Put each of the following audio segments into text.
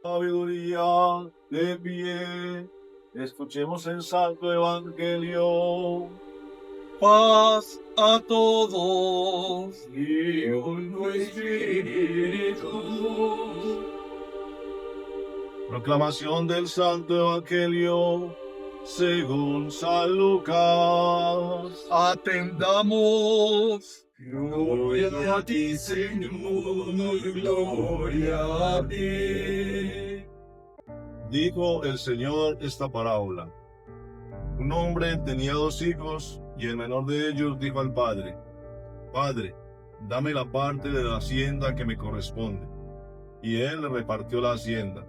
Sabiduría de pie, escuchemos el santo evangelio. Paz a todos. Y un espíritu. Proclamación del santo evangelio según San Lucas. Atendamos. Gloria a ti, Señor, gloria a ti. Dijo el Señor esta parábola. Un hombre tenía 2 hijos y el menor de ellos dijo al padre: Padre, dame la parte de la hacienda que me corresponde. Y él le repartió la hacienda.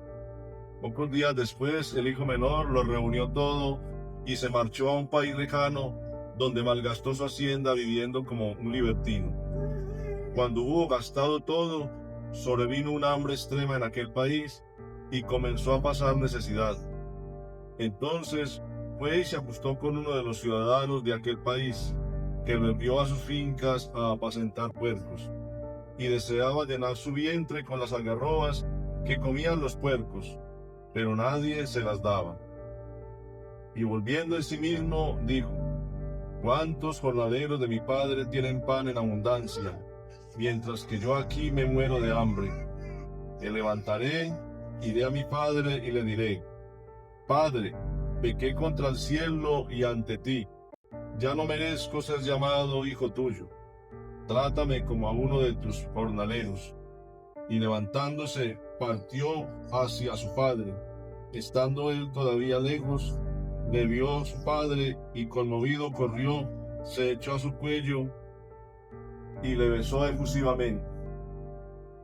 Pocos días después, el hijo menor lo reunió todo y se marchó a un país lejano, donde malgastó su hacienda viviendo como un libertino. Cuando hubo gastado todo, sobrevino una hambre extrema en aquel país y comenzó a pasar necesidad. Entonces fue y se acostó con uno de los ciudadanos de aquel país, que lo envió a sus fincas a apacentar puercos, y deseaba llenar su vientre con las algarrobas que comían los puercos, pero nadie se las daba. Y volviendo en sí mismo, dijo: ¿Cuántos jornaleros de mi padre tienen pan en abundancia, mientras que yo aquí me muero de hambre? Me levantaré, iré a mi padre y le diré: Padre, pequé contra el cielo y ante ti. Ya no merezco ser llamado hijo tuyo. Trátame como a uno de tus jornaleros. Y levantándose, partió hacia su padre. Estando él todavía lejos, le vio su padre y conmovido corrió, se echó a su cuello y le besó efusivamente.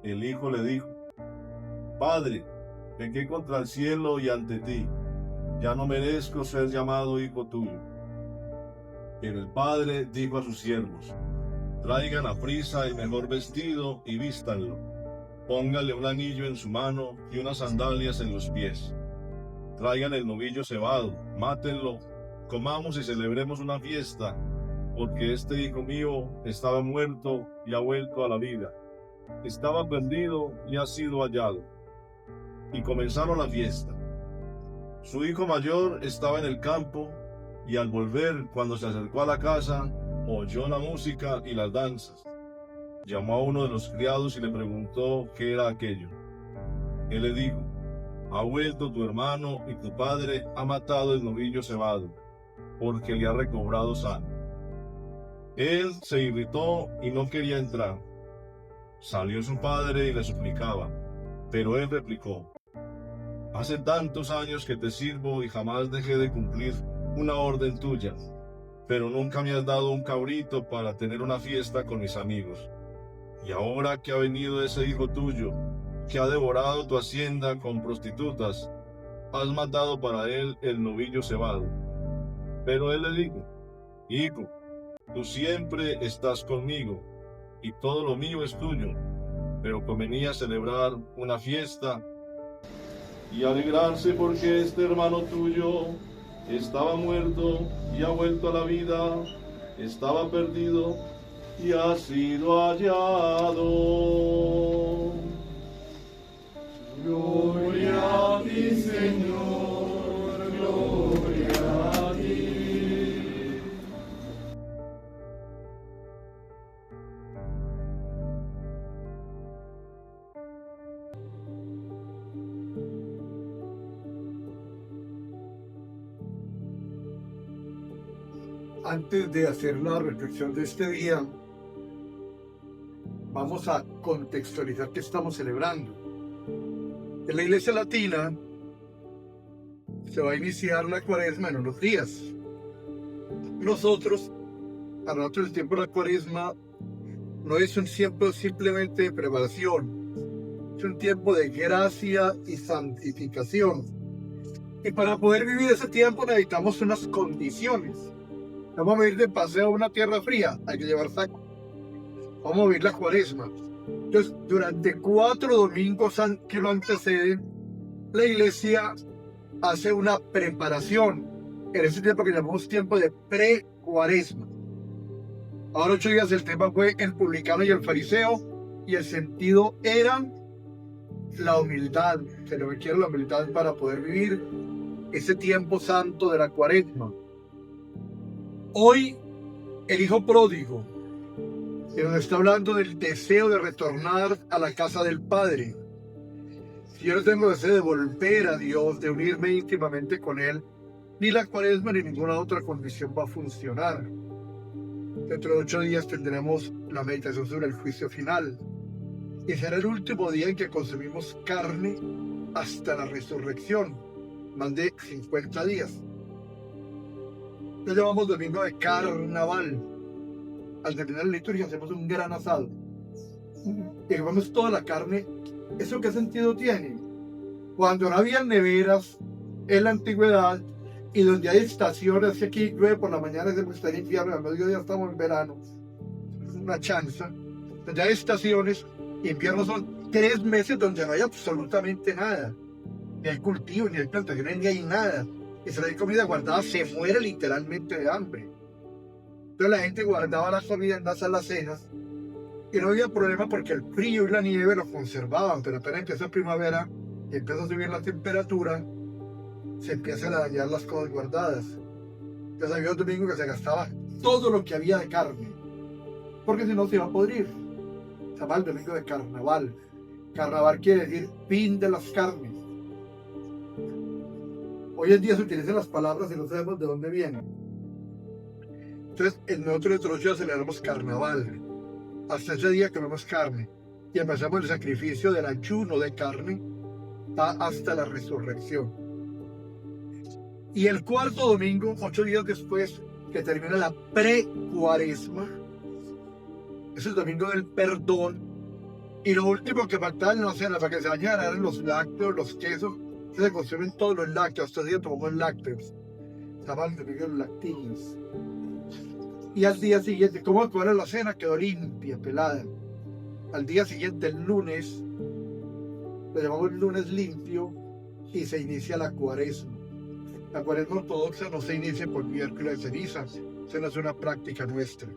El hijo le dijo: Padre, pequé contra el cielo y ante ti. Ya no merezco ser llamado hijo tuyo. Pero el padre dijo a sus siervos: Traigan a prisa el mejor vestido y vístanlo. Pónganle un anillo en su mano y unas sandalias en los pies. Traigan el novillo cebado, mátenlo, comamos y celebremos una fiesta, porque este hijo mío estaba muerto y ha vuelto a la vida. Estaba perdido y ha sido hallado. Y comenzaron la fiesta. Su hijo mayor estaba en el campo, y al volver, cuando se acercó a la casa, oyó la música y las danzas. Llamó a uno de los criados y le preguntó qué era aquello. Él le dijo: Ha vuelto tu hermano y tu padre ha matado el novillo cebado, porque le ha recobrado sano. Él se irritó y no quería entrar. Salió su padre y le suplicaba, pero él replicó: Hace tantos años que te sirvo y jamás dejé de cumplir una orden tuya, pero nunca me has dado un cabrito para tener una fiesta con mis amigos. Y ahora que ha venido ese hijo tuyo, que ha devorado tu hacienda con prostitutas, has matado para él el novillo cebado. Pero él le dijo: Hijo, tú siempre estás conmigo, y todo lo mío es tuyo, pero convenía celebrar una fiesta y alegrarse porque este hermano tuyo estaba muerto y ha vuelto a la vida, estaba perdido y ha sido hallado. Gloria a ti, Señor, gloria a ti. Antes de hacer la reflexión de este día, vamos a contextualizar qué estamos celebrando. En la Iglesia Latina se va a iniciar la Cuaresma en unos días. Para nosotros el tiempo de la Cuaresma no es un tiempo simplemente de preparación, es un tiempo de gracia y santificación. Y para poder vivir ese tiempo necesitamos unas condiciones. Vamos a ir de paseo a una tierra fría, hay que llevar saco. Vamos a vivir la Cuaresma. Entonces, durante 4 domingos que lo anteceden, la Iglesia hace una preparación en ese tiempo que llamamos tiempo de pre-Cuaresma. Ahora 8 días el tema fue el publicano y el fariseo, y el sentido era la humildad, se requiere la humildad para poder vivir ese tiempo santo de la Cuaresma. Hoy, el hijo pródigo, que nos está hablando del deseo de retornar a la casa del Padre. Si yo no tengo deseo de volver a Dios, de unirme íntimamente con Él, ni la Cuaresma ni ninguna otra condición va a funcionar. Dentro de 8 días tendremos la meditación sobre el juicio final. Y será el último día en que consumimos carne hasta la resurrección. Más de 50 días. Lo llamamos domingo de carnaval. Al terminar la liturgia hacemos un gran asado. Y comemos toda la carne. ¿Eso qué sentido tiene? Cuando no había neveras en la antigüedad y donde hay estaciones, que aquí llueve por la mañana, siempre está en invierno, al mediodía estamos en verano, es una chanza, donde hay estaciones, invierno son 3 meses donde no hay absolutamente nada, ni hay cultivo, ni hay plantaciones, ni hay nada, y si no hay comida guardada se muere literalmente de hambre. Entonces la gente guardaba la comida en las alacenas y no había problema porque el frío y la nieve lo conservaban, pero apenas empieza primavera y empieza a subir la temperatura, se empiezan a dañar las cosas guardadas. Entonces había un domingo que se gastaba todo lo que había de carne, porque si no se iba a podrir. Se llama el domingo de carnaval. Carnaval quiere decir fin de las carnes. Hoy en día se utilizan las palabras y no sabemos de dónde vienen. Entonces nosotros dentro de 8 días celebramos carnaval. Hasta ese día comemos carne y empezamos el sacrificio del ayuno de carne hasta la resurrección. Y el cuarto domingo, 8 días después que termina la pre-cuaresma, es el domingo del perdón. Y lo último que faltaba en la cena para que se dañara eran los lácteos, los quesos. Se consumen todos los lácteos. Hasta el día tomamos lácteos. Se llama el domingo de los lactinios. Y al día siguiente, ¿cómo fue la cena? Quedó limpia, pelada. Al día siguiente, el lunes, lo llamamos lunes limpio, y se inicia la Cuaresma. La Cuaresma ortodoxa no se inicia por miércoles de ceniza, eso no es una práctica nuestra,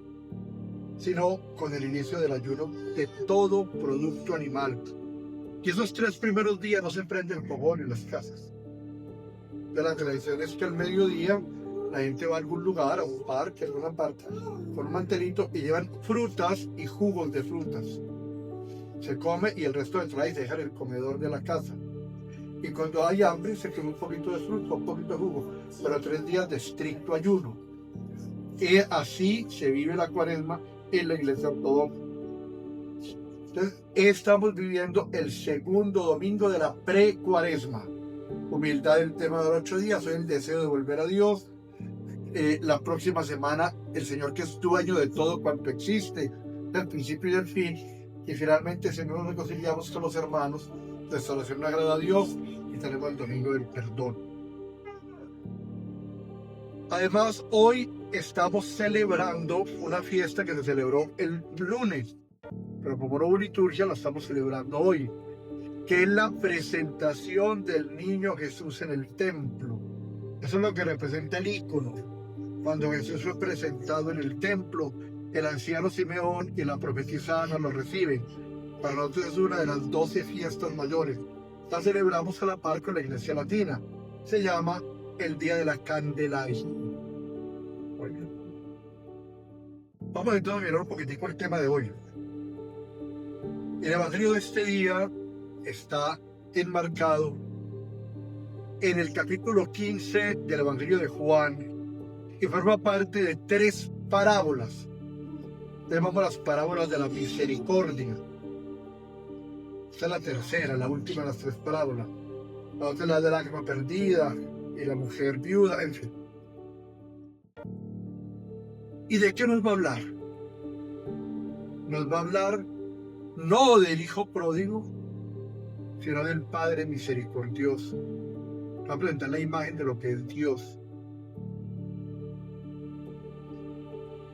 sino con el inicio del ayuno de todo producto animal. Y esos 3 primeros días no se prende el fogón en las casas. De la tradición es que al mediodía la gente va a algún lugar, a un parque, a alguna parte, con un mantelito y llevan frutas y jugos de frutas. Se come y el resto de trae y se deja en el comedor de la casa. Y cuando hay hambre se come un poquito de fruta, un poquito de jugo, pero 3 días de estricto ayuno. Y así se vive la Cuaresma en la Iglesia Ortodoxa. Entonces, estamos viviendo el segundo domingo de la pre-Cuaresma. Humildad del tema de los 8 días, hoy el deseo de volver a Dios. La próxima semana, el Señor que es dueño de todo cuanto existe, del principio y del fin. Y finalmente, Señor, nos reconciliamos con los hermanos. Restauración agrada a Dios y tenemos el domingo del perdón. Además, hoy estamos celebrando una fiesta que se celebró el lunes, pero como no hubo liturgia, la estamos celebrando hoy, que es la presentación del niño Jesús en el templo. Eso es lo que representa el ícono. Cuando Jesús fue presentado en el templo, el anciano Simeón y la profetisa Ana lo reciben. Para nosotros es una de las 12 fiestas mayores. La celebramos a la par con la Iglesia Latina. Se llama el Día de la Candelaria. Vamos entonces a mirar un poquitico el tema de hoy. El Evangelio de este día está enmarcado en el capítulo 15 del Evangelio de Juan y forma parte de 3 parábolas. Tenemos las parábolas de la misericordia. Esta es la tercera, la última de las 3 parábolas. La otra es la de la lágrima perdida y la mujer viuda, en fin. ¿Y de qué nos va a hablar? Nos va a hablar no del hijo pródigo, sino del Padre misericordioso. Va a presentar la imagen de lo que es Dios.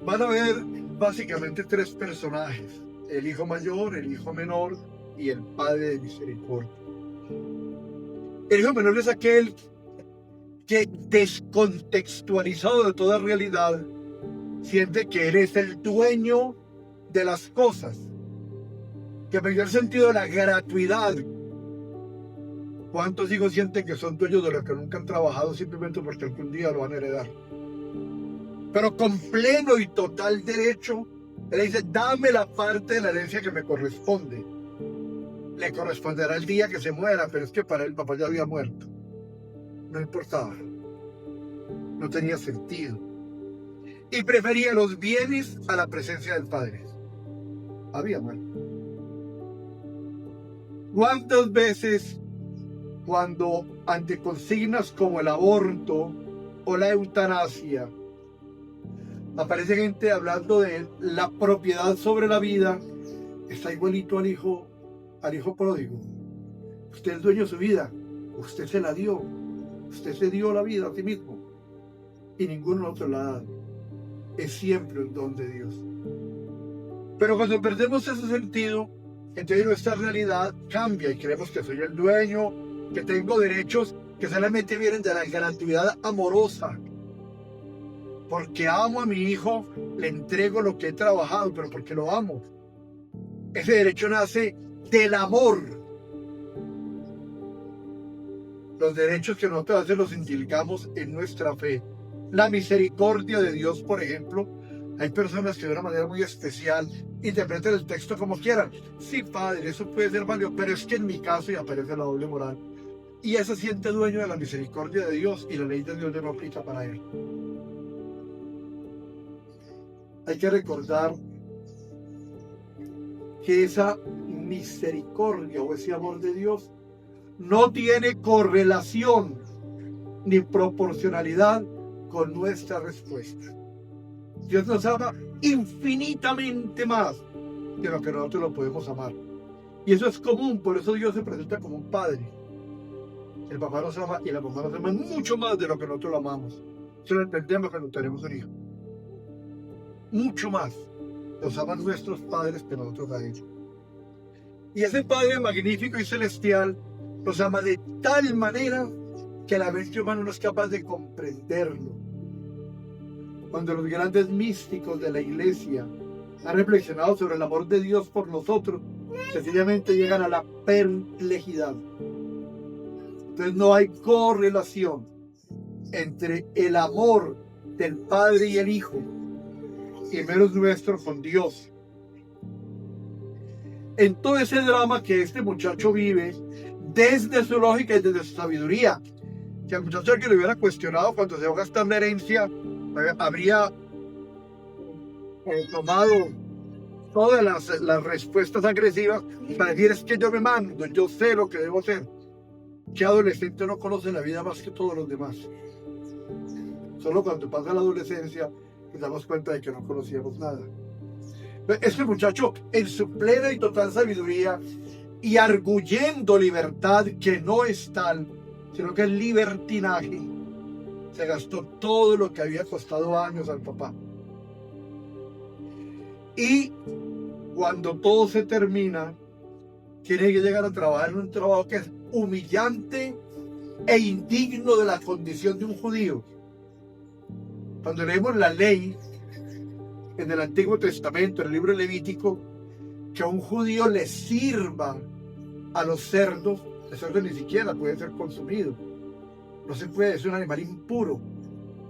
Van a ver básicamente 3 personajes: el hijo mayor, el hijo menor y el Padre de misericordia. El hijo menor es aquel que, descontextualizado de toda realidad, siente que él es el dueño de las cosas, que perdió el sentido de la gratuidad, ¿Cuántos hijos sienten que son dueños de lo que nunca han trabajado simplemente porque algún día lo van a heredar? Pero con pleno y total derecho, él dice, dame la parte de la herencia que me corresponde. Le corresponderá el día que se muera, pero es que para él el papá ya había muerto. No importaba. No tenía sentido. Y prefería los bienes a la presencia del padre. Había muerto. ¿Cuántas veces cuando ante consignas como el aborto o la eutanasia aparece gente hablando de la propiedad sobre la vida, está igualito al hijo pródigo? Usted es dueño de su vida, usted se la dio, usted se dio la vida a sí mismo y ninguno otro la ha dado. Es siempre un don de Dios. Pero cuando perdemos ese sentido, entonces nuestra realidad cambia y creemos que soy el dueño, que tengo derechos que solamente vienen de la gratuidad amorosa. Porque amo a mi hijo, le entrego lo que he trabajado, pero porque lo amo. Ese derecho nace del amor. Los derechos que nosotros a veces los indilgamos en nuestra fe. La misericordia de Dios, por ejemplo. Hay personas que de una manera muy especial interpretan el texto como quieran. Sí, padre, eso puede ser válido, pero es que en mi caso, y aparece la doble moral, y él se siente dueño de la misericordia de Dios y la ley de Dios no aplica para él. Hay que recordar que esa misericordia o ese amor de Dios no tiene correlación ni proporcionalidad con nuestra respuesta. Dios nos ama infinitamente más de lo que nosotros lo podemos amar. Y eso es común, por eso Dios se presenta como un padre. El papá nos ama y la mamá nos ama mucho más de lo que nosotros lo amamos. Eso lo entendemos cuando tenemos un hijo. Mucho más los aman nuestros padres que nosotros a ellos. Y ese Padre magnífico y celestial nos ama de tal manera que la mente humana no es capaz de comprenderlo. Cuando los grandes místicos de la iglesia han reflexionado sobre el amor de Dios por nosotros, sencillamente llegan a la perplejidad. Entonces no hay correlación entre el amor del Padre y el Hijo, y menos nuestro con Dios. En todo ese drama que este muchacho vive, desde su lógica y desde su sabiduría, si al muchacho que le hubiera cuestionado cuando se va a gastar la herencia, habría tomado todas las respuestas agresivas para decir, es que yo me mando, yo sé lo que debo hacer. ¿Qué adolescente no conoce la vida más que todos los demás? Solo cuando pasa la adolescencia nos damos cuenta de que no conocíamos nada. Este muchacho, en su plena y total sabiduría y arguyendo libertad que no es tal, sino que es libertinaje, se gastó todo lo que había costado años al papá. Y cuando todo se termina, tiene que llegar a trabajar en un trabajo que es humillante e indigno de la condición de un judío. Cuando leemos la ley en el Antiguo Testamento, en el libro Levítico, que a un judío le sirva a los cerdos, el cerdo ni siquiera puede ser consumido. No se puede, es un animal impuro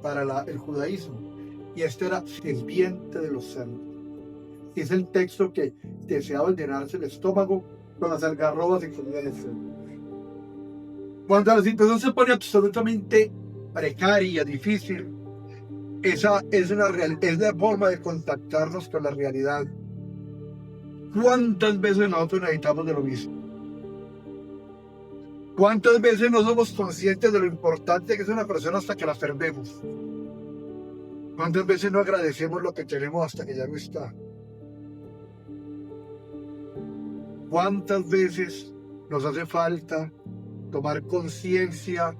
para el judaísmo. Y este era sirviente de los cerdos. Y es el texto que deseaba llenarse el estómago con las algarrobas y comía el cerdo. Cuando la situación se pone absolutamente precaria, difícil, esa es la forma de contactarnos con la realidad. ¿Cuántas veces nosotros necesitamos de lo mismo? ¿Cuántas veces no somos conscientes de lo importante que es una persona hasta que la perdemos? ¿Cuántas veces no agradecemos lo que tenemos hasta que ya no está? ¿Cuántas veces nos hace falta tomar conciencia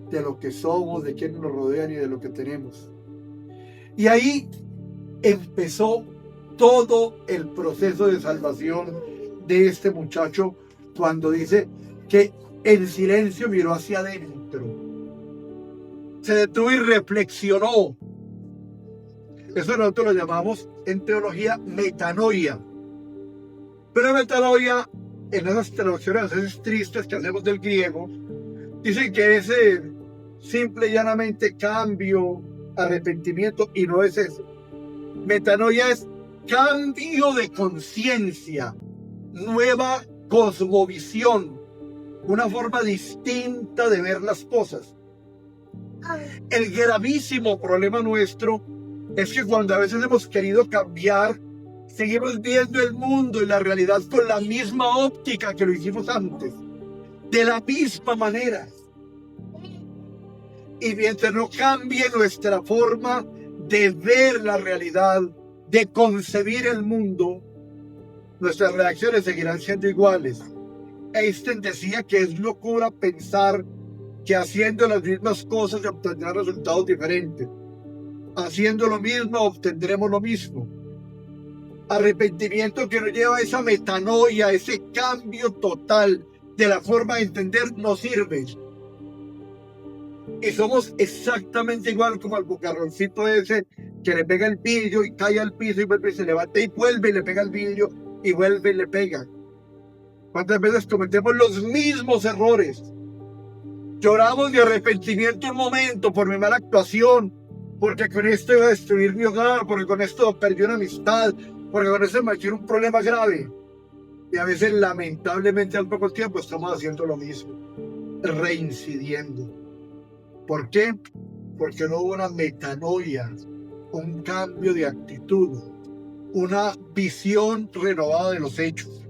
de lo que somos, de quienes nos rodean y de lo que tenemos? Y ahí empezó todo el proceso de salvación de este muchacho cuando dice que en silencio miró hacia adentro. Se detuvo y reflexionó. Eso nosotros lo llamamos en teología metanoia. Pero metanoia en esas traducciones a veces tristes que hacemos del griego, dicen que es simple y llanamente cambio, arrepentimiento, y no es eso. Metanoia es cambio de conciencia, nueva cosmovisión, una forma distinta de ver las cosas. El gravísimo problema nuestro es que cuando a veces hemos querido cambiar, seguimos viendo el mundo y la realidad con la misma óptica que lo hicimos antes, de la misma manera. Y mientras no cambie nuestra forma de ver la realidad, de concebir el mundo, nuestras reacciones seguirán siendo iguales. Einstein decía que es locura pensar que haciendo las mismas cosas se obtendrán resultados diferentes. Haciendo lo mismo obtendremos lo mismo. Arrepentimiento que nos lleva a esa metanoia, ese cambio total de la forma de entender, no sirve. Y somos exactamente igual como el bucarroncito ese que le pega el vidrio y cae al piso y vuelve y se levanta y vuelve y le pega el vidrio y vuelve y le pega. ¿Cuántas veces cometemos los mismos errores? Lloramos de arrepentimiento un momento por mi mala actuación, porque con esto iba a destruir mi hogar, porque con esto perdí una amistad, porque con esto me metió un problema grave. Y a veces, lamentablemente, al poco tiempo estamos haciendo lo mismo, reincidiendo. ¿Por qué? Porque no hubo una metanoia, un cambio de actitud, una visión renovada de los hechos.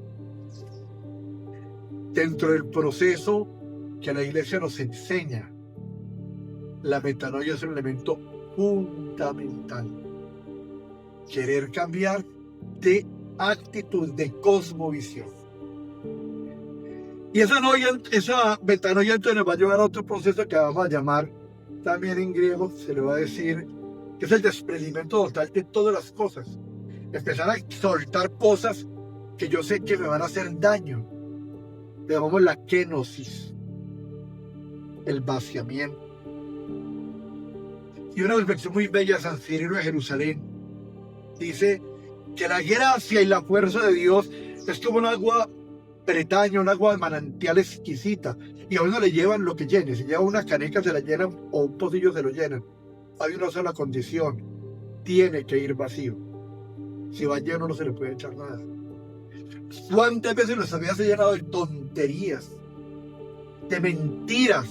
Dentro del proceso que la iglesia nos enseña, la metanoia es un elemento fundamental. Querer cambiar de actitud, de cosmovisión. Y esa metanoia entonces nos va a llevar a otro proceso que vamos a llamar, también en griego se le va a decir, que es el desprendimiento total de todas las cosas. Empezar a soltar cosas que yo sé que me van a hacer daño. Le llamamos la kenosis, el vaciamiento. Y una reflexión muy bella de San Cirilo de Jerusalén dice que la gracia y la fuerza de Dios es como un agua bretaña, un agua de manantial exquisita, y a uno le llevan lo que llene. Si lleva una caneca se la llenan o un pocillo se lo llenan. Hay una sola condición: tiene que ir vacío. Si va lleno no se le puede echar nada. ¿Cuántas veces nuestra vida se ha llenado de tonterías, de mentiras,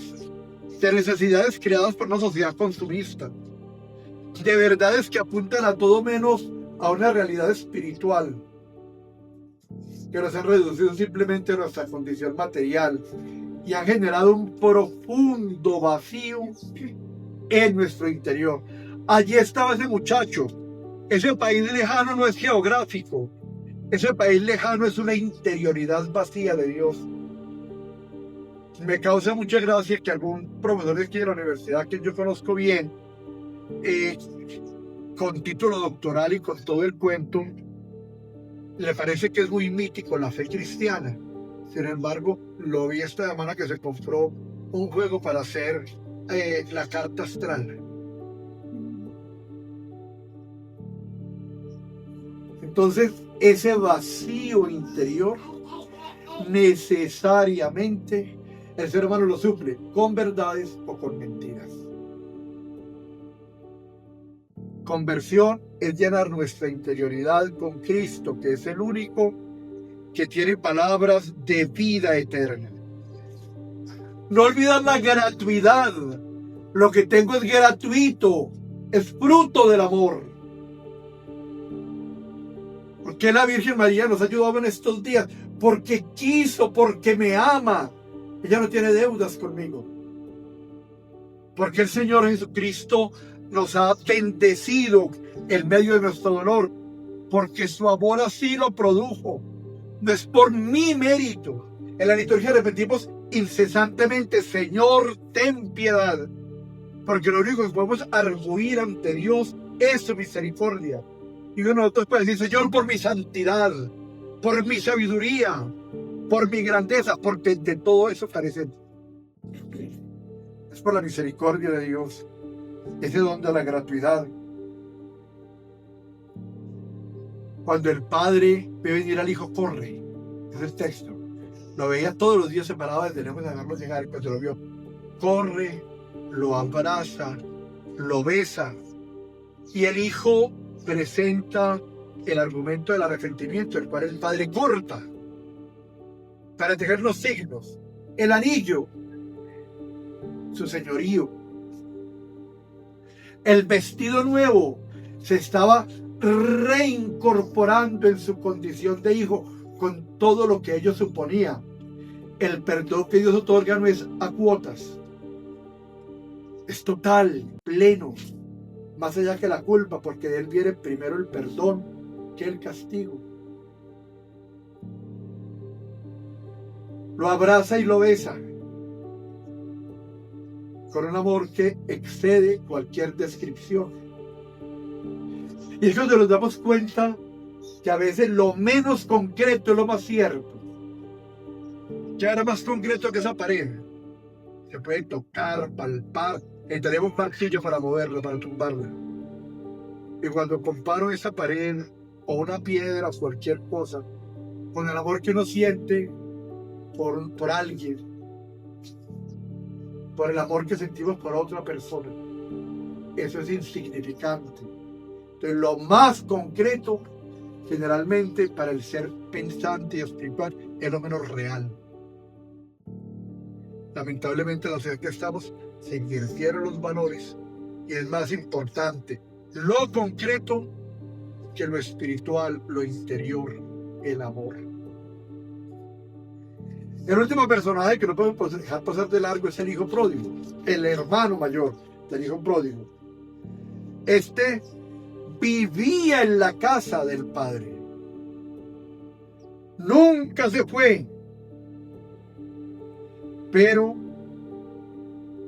de necesidades creadas por una sociedad consumista, de verdades que apuntan a todo menos a una realidad espiritual, que nos han reducido simplemente a nuestra condición material y han generado un profundo vacío en nuestro interior? Allí estaba ese muchacho. Ese país lejano no es geográfico. Ese país lejano es una interioridad vacía de Dios. Me causa mucha gracia que algún profesor de aquí de la universidad que yo conozco bien, con título doctoral y con todo el cuento, le parece que es muy mítico la fe cristiana. Sin embargo, lo vi esta semana que se compró un juego para hacer la carta astral. Entonces, ese vacío interior necesariamente el ser humano lo suple con verdades o con mentiras. Conversión es llenar nuestra interioridad con Cristo, que es el único que tiene palabras de vida eterna. No olvidar la gratuidad. Lo que tengo es gratuito, es fruto del amor. ¿Por qué la Virgen María nos ha ayudado en estos días? Porque quiso, porque me ama. Ella no tiene deudas conmigo. Porque el Señor Jesucristo nos ha bendecido en medio de nuestro dolor. Porque su amor así lo produjo. No es por mi mérito. En la liturgia repetimos incesantemente: Señor, ten piedad. Porque lo único que podemos arguir ante Dios es su misericordia. Y uno de nosotros puede decir: Señor, por mi santidad, por mi sabiduría, por mi grandeza, porque de todo eso carecemos. Es por la misericordia de Dios, ese don de la gratuidad. Cuando el Padre ve venir al Hijo, corre. Es el texto. Lo veía todos los días separado desde lejos de verlo llegar. Y cuando lo vio, corre, lo abraza, lo besa. Y el hijo presenta el argumento del arrepentimiento, el cual el padre corta para entregar los signos, el anillo, su señorío, el vestido nuevo. Se estaba reincorporando en su condición de hijo con todo lo que ello suponía. El perdón que Dios otorga no es a cuotas, es total, pleno, más allá que la culpa, porque de él viene primero el perdón que el castigo. Lo abraza y lo besa con un amor que excede cualquier descripción. Y es cuando nos damos cuenta que a veces lo menos concreto es lo más cierto. Ya era más concreto que esa pared. Se puede tocar, palpar, tenemos un martillo para moverla, para tumbarla. Y cuando comparo esa pared o una piedra o cualquier cosa con el amor que uno siente por alguien, por el amor que sentimos por otra persona, eso es insignificante. Entonces, lo más concreto, generalmente, para el ser pensante y espiritual, es lo menos real. Lamentablemente, en la sociedad que estamos, se invirtieron los valores y es más importante lo concreto que lo espiritual, lo interior, el amor. El último personaje que no podemos dejar pasar de largo es el hijo pródigo, el hermano mayor del hijo pródigo. Este vivía en la casa del padre. Nunca se fue, pero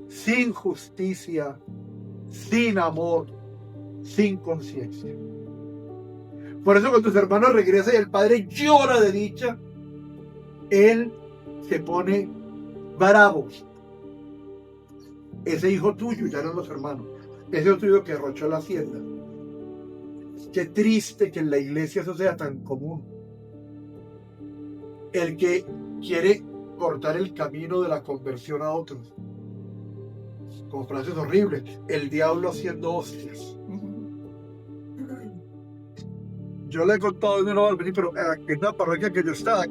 sin justicia, sin amor, sin conciencia. Por eso cuando su hermano regresa y el padre llora de dicha, él se pone bravo. Ese hijo tuyo, ya no es los hermanos, ese hijo tuyo que derrochó la hacienda. Qué triste que en la iglesia eso sea tan común. El que quiere cortar el camino de la conversión a otros. Con frases horribles. El diablo haciendo hostias. Yo le he contado, no va a venir, pero en la parroquia que yo estaba,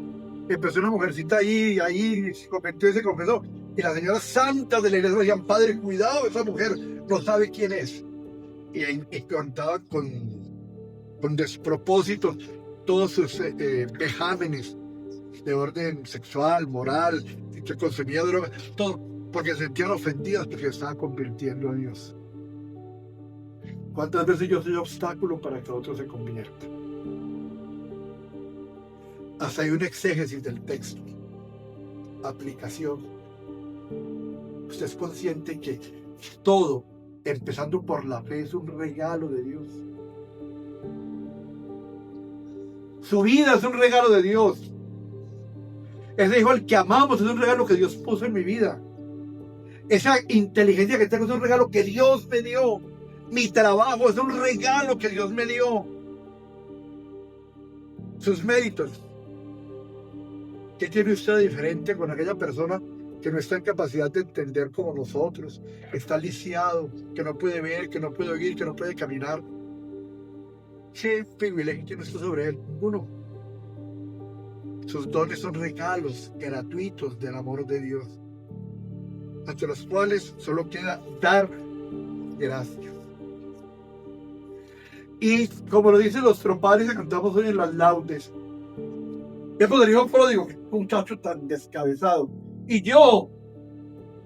empezó una mujercita ahí se convirtió y se confesó. Y las señoras santas de la iglesia decían, padre, cuidado, esa mujer no sabe quién es. Y contaba con despropósitos todos sus vejámenes de orden sexual, moral, que consumía drogas, todo, porque se sentían ofendidas porque se estaba convirtiendo a Dios. ¿Cuántas veces yo soy obstáculo para que otro se convierta? Hasta hay un exégesis del texto, aplicación. Usted es consciente que todo, empezando por la fe, es un regalo de Dios. Su vida es un regalo de Dios. Ese hijo al que amamos es un regalo que Dios puso en mi vida. Esa inteligencia que tengo es un regalo que Dios me dio. Mi trabajo es un regalo que Dios me dio. Sus méritos. ¿Qué tiene usted diferente con aquella persona que no está en capacidad de entender como nosotros? Está lisiado, que no puede ver, que no puede oír, que no puede caminar. ¿Qué privilegio tiene usted sobre él? Ninguno. Sus dones son regalos gratuitos del amor de Dios, ante los cuales solo queda dar gracias. Y como lo dicen los tropales que cantamos hoy en las laudes, vemos el hijo pródigo, un muchacho tan descabezado. Y yo,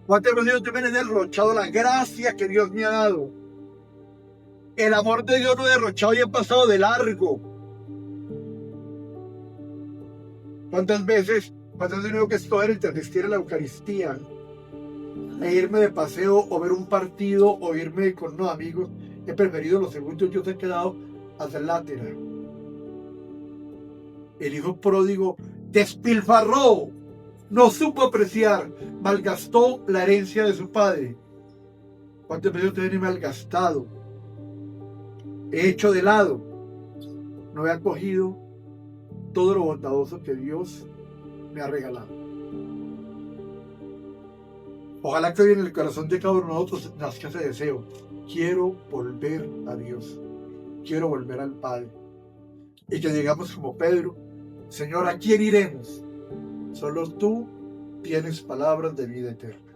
¿cuántas veces yo también he derrochado la gracia que Dios me ha dado? El amor de Dios no he derrochado y he pasado de largo. ¿Cuántas veces he tenido que escoger entre asistir a la Eucaristía e irme de paseo o ver un partido o irme con unos amigos? He preferido los segundos, yo he quedado hacia el lateral. El hijo pródigo despilfarró, no supo apreciar, malgastó la herencia de su padre. ¿Cuántas veces usted me ha malgastado? He hecho de lado, no he acogido todo lo bondadoso que Dios me ha regalado. Ojalá que hoy en el corazón de cada uno de nosotros nazca ese deseo. Quiero volver a Dios. Quiero volver al Padre. Y que llegamos como Pedro. Señor, ¿a quién iremos? Solo tú tienes palabras de vida eterna.